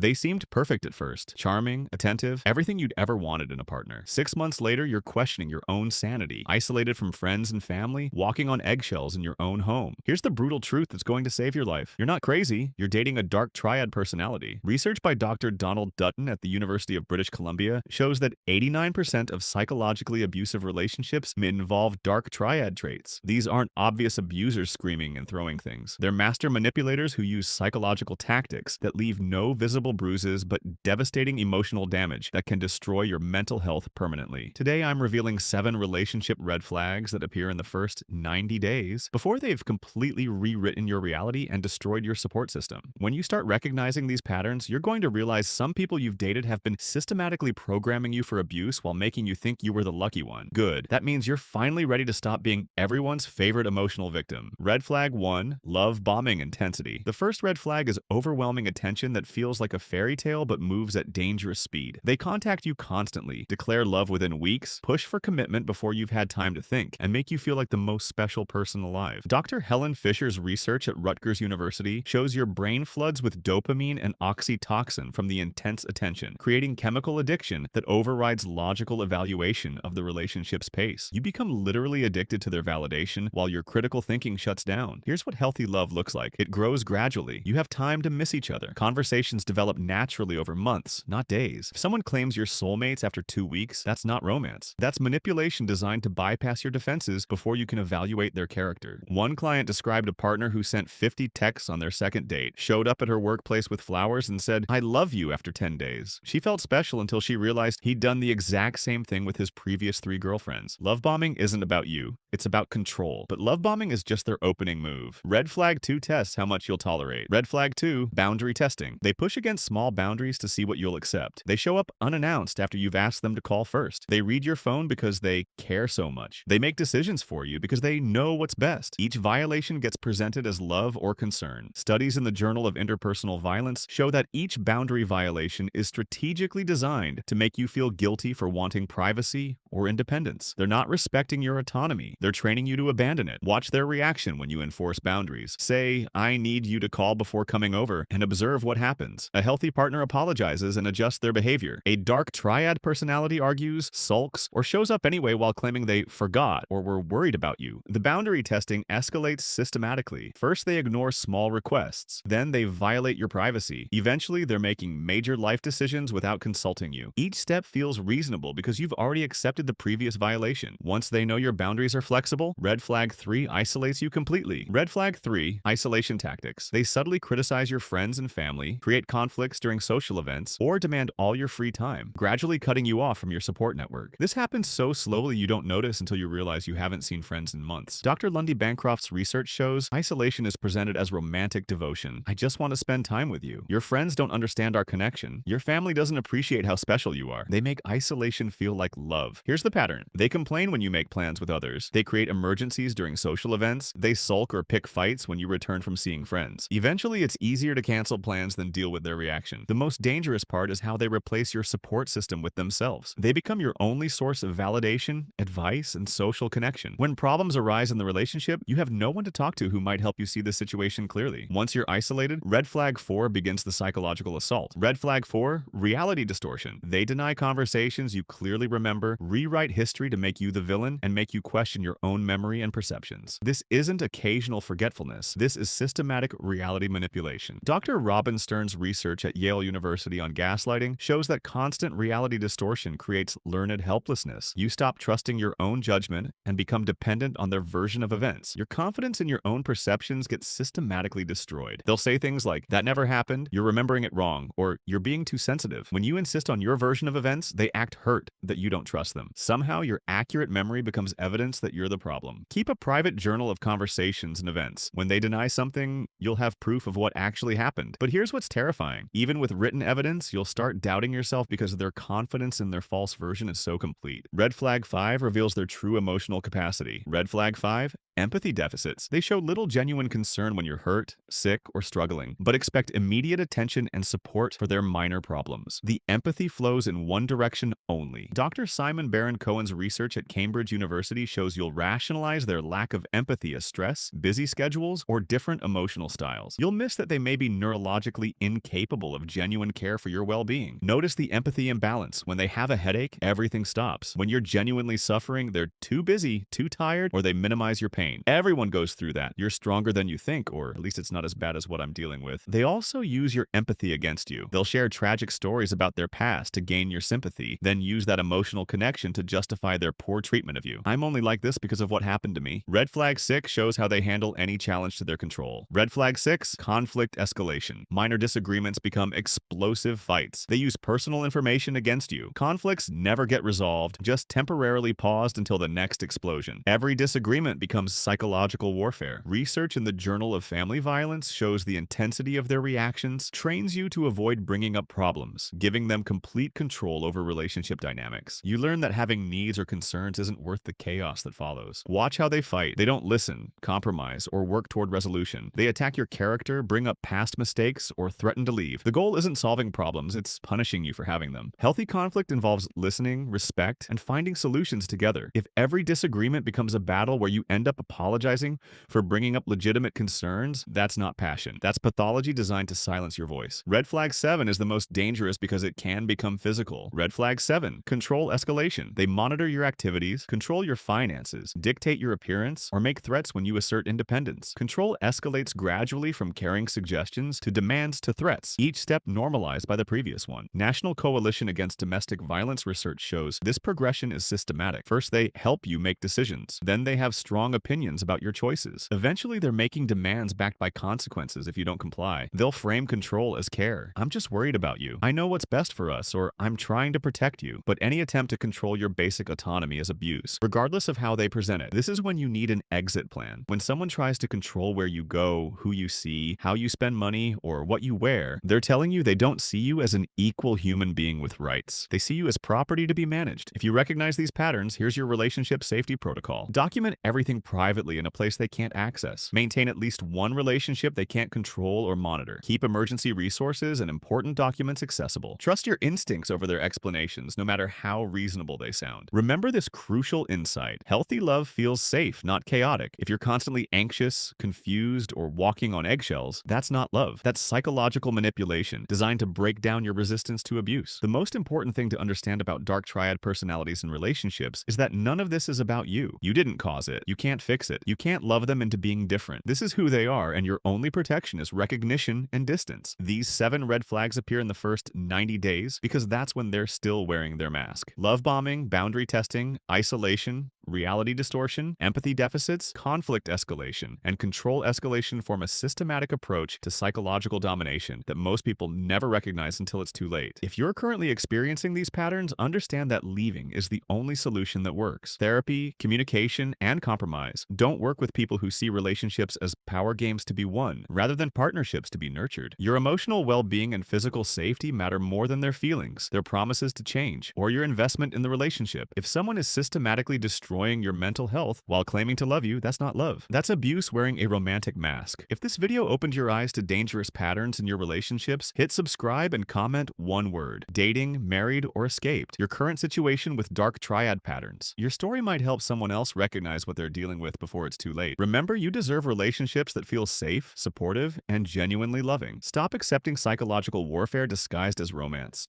They seemed perfect at first. Charming, attentive, everything you'd ever wanted in a partner. 6 months later, you're questioning your own sanity, isolated from friends and family, walking on eggshells in your own home. Here's the brutal truth that's going to save your life. You're not crazy. You're dating a dark triad personality. Research by Dr. Donald Dutton at the University of British Columbia shows that 89% of psychologically abusive relationships involve dark triad traits. These aren't obvious abusers screaming and throwing things. They're master manipulators who use psychological tactics that leave no visible bruises but devastating emotional damage that can destroy your mental health permanently. Today, I'm revealing 7 relationship red flags that appear in the first 90 days before they've completely rewritten your reality and destroyed your support system. When you start recognizing these patterns, you're going to realize some people you've dated have been systematically programming you for abuse while making you think you were the lucky one. Good. That means you're finally ready to stop being everyone's favorite emotional victim. Red flag 1, love bombing intensity. The first red flag is overwhelming attention that feels like a fairy tale but moves at dangerous speed. They contact you constantly, declare love within weeks, push for commitment before you've had time to think, and make you feel like the most special person alive. Dr. Helen Fisher's research at Rutgers University shows your brain floods with dopamine and oxytocin from the intense attention, creating chemical addiction that overrides logical evaluation of the relationship's pace. You become literally addicted to their validation while your critical thinking shuts down. Here's what healthy love looks like. It grows gradually. You have time to miss each other. Conversations develop naturally over months, not days. If someone claims you're soulmates after 2 weeks, that's not romance. That's manipulation designed to bypass your defenses before you can evaluate their character. One client described a partner who sent 50 texts on their second date, showed up at her workplace with flowers and said, "I love you," after 10 days. She felt special until she realized he'd done the exact same thing with his previous 3 girlfriends. Love bombing isn't about you. It's about control. But love bombing is just their opening move. Red flag 2 tests how much you'll tolerate. Red flag 2, boundary testing. They push against small boundaries to see what you'll accept. They show up unannounced after you've asked them to call first. They read your phone because they care so much. They make decisions for you because they know what's best. Each violation gets presented as love or concern. Studies in the Journal of Interpersonal Violence show that each boundary violation is strategically designed to make you feel guilty for wanting privacy or independence. They're not respecting your autonomy. They're training you to abandon it. Watch their reaction when you enforce boundaries. Say, "I need you to call before coming over," and observe what happens. A healthy partner apologizes and adjusts their behavior. A dark triad personality argues, sulks, or shows up anyway while claiming they forgot or were worried about you. The boundary testing escalates systematically. First, they ignore small requests. Then they violate your privacy. Eventually, they're making major life decisions without consulting you. Each step feels reasonable because you've already accepted the previous violation. Once they know your boundaries are flexible, red flag 3 isolates you completely. Red flag 3, isolation tactics. They subtly criticize your friends and family, create conflicts during social events, or demand all your free time, gradually cutting you off from your support network. This happens so slowly you don't notice until you realize you haven't seen friends in months. Dr. Lundy Bancroft's research shows isolation is presented as romantic devotion. "I just want to spend time with you." Your friends don't understand our connection. Your family doesn't appreciate how special you are. They make isolation feel like love. Here's the pattern. They complain when you make plans with others. They create emergencies during social events. They sulk or pick fights when you return from seeing friends. Eventually, it's easier to cancel plans than deal with their reaction. The most dangerous part is how they replace your support system with themselves. They become your only source of validation, advice, and social connection. When problems arise in the relationship, you have no one to talk to who might help you see the situation clearly. Once you're isolated, red flag 4 begins the psychological assault. Red flag 4, reality distortion. They deny conversations you clearly remember, rewrite history to make you the villain, and make you question your own memory and perceptions. This isn't occasional forgetfulness. This is systematic reality manipulation. Dr. Robin Stern's research at Yale University on gaslighting shows that constant reality distortion creates learned helplessness. You stop trusting your own judgment and become dependent on their version of events. Your confidence in your own perceptions gets systematically destroyed. They'll say things like, "That never happened," "You're remembering it wrong," or "You're being too sensitive." When you insist on your version of events, they act hurt that you don't trust them. Somehow, your accurate memory becomes evidence that you're the problem. Keep a private journal of conversations and events. When they deny something, you'll have proof of what actually happened. But here's what's terrifying. Even with written evidence, you'll start doubting yourself because their confidence in their false version is so complete. Red flag 5 reveals their true emotional capacity. Red flag 5, Empathy deficits. They show little genuine concern when you're hurt, sick, or struggling, but expect immediate attention and support for their minor problems. The empathy flows in one direction only. Dr. Simon Baron-Cohen's research at Cambridge University shows you'll rationalize their lack of empathy as stress, busy schedules, or different emotional styles. You'll miss that they may be neurologically incapable of genuine care for your well-being. Notice the empathy imbalance. When they have a headache, everything stops. When you're genuinely suffering, they're too busy, too tired, or they minimize your pain. Everyone goes through that. You're stronger than you think, or at least it's not as bad as what I'm dealing with. They also use your empathy against you. They'll share tragic stories about their past to gain your sympathy, then use that emotional connection to justify their poor treatment of you. I'm only like this because of what happened to me. Red flag 6 shows how they handle any challenge to their control. Red flag 6, conflict escalation. Minor disagreements become explosive fights. They use personal information against you. Conflicts never get resolved, just temporarily paused until the next explosion. Every disagreement becomes psychological warfare. Research in the Journal of Family Violence shows the intensity of their reactions trains you to avoid bringing up problems, giving them complete control over relationship dynamics. You learn that having needs or concerns isn't worth the chaos that follows. Watch how they fight. They don't listen, compromise, or work toward resolution. They attack your character, bring up past mistakes, or threaten to leave. The goal isn't solving problems, it's punishing you for having them. Healthy conflict involves listening, respect, and finding solutions together. If every disagreement becomes a battle where you end up apologizing for bringing up legitimate concerns, that's not passion. That's pathology designed to silence your voice. Red flag 7 is the most dangerous because it can become physical. Red flag 7, control escalation. They monitor your activities, control your finances, dictate your appearance, or make threats when you assert independence. Control escalates gradually from caring suggestions to demands to threats, each step normalized by the previous one. National Coalition Against Domestic Violence research shows this progression is systematic. First, they help you make decisions. Then they have strong opinions about your choices. Eventually, they're making demands backed by consequences if you don't comply. They'll frame control as care. I'm just worried about you. I know what's best for us, or I'm trying to protect you. But any attempt to control your basic autonomy is abuse, regardless of how they present it. This is when you need an exit plan. When someone tries to control where you go, who you see, how you spend money, or what you wear, they're telling you they don't see you as an equal human being with rights. They see you as property to be managed. If you recognize these patterns, here's your relationship safety protocol. Document everything privately in a place they can't access. Maintain at least one relationship they can't control or monitor. Keep emergency resources and important documents accessible. Trust your instincts over their explanations, no matter how reasonable they sound. Remember this crucial insight. Healthy love feels safe, not chaotic. If you're constantly anxious, confused, or walking on eggshells, that's not love. That's psychological manipulation designed to break down your resistance to abuse. The most important thing to understand about Dark Triad personalities and relationships is that none of this is about you. You didn't cause it. You can't fix it. You can't love them into being different. This is who they are, and your only protection is recognition and distance. These 7 red flags appear in the first 90 days because that's when they're still wearing their mask. Love bombing, boundary testing, isolation, reality distortion, empathy deficits, conflict escalation, and control escalation form a systematic approach to psychological domination that most people never recognize until it's too late. If you're currently experiencing these patterns, understand that leaving is the only solution that works. Therapy, communication, and compromise don't work with people who see relationships as power games to be won, rather than partnerships to be nurtured. Your emotional well-being and physical safety matter more than their feelings, their promises to change, or your investment in the relationship. If someone is systematically destroying your mental health while claiming to love you, that's not love. That's abuse wearing a romantic mask. If this video opened your eyes to dangerous patterns in your relationships, hit subscribe and comment one word: dating, married, or escaped. Your current situation with Dark Triad patterns. Your story might help someone else recognize what they're dealing with before it's too late. Remember, you deserve relationships that feel safe, supportive, and genuinely loving. Stop accepting psychological warfare disguised as romance.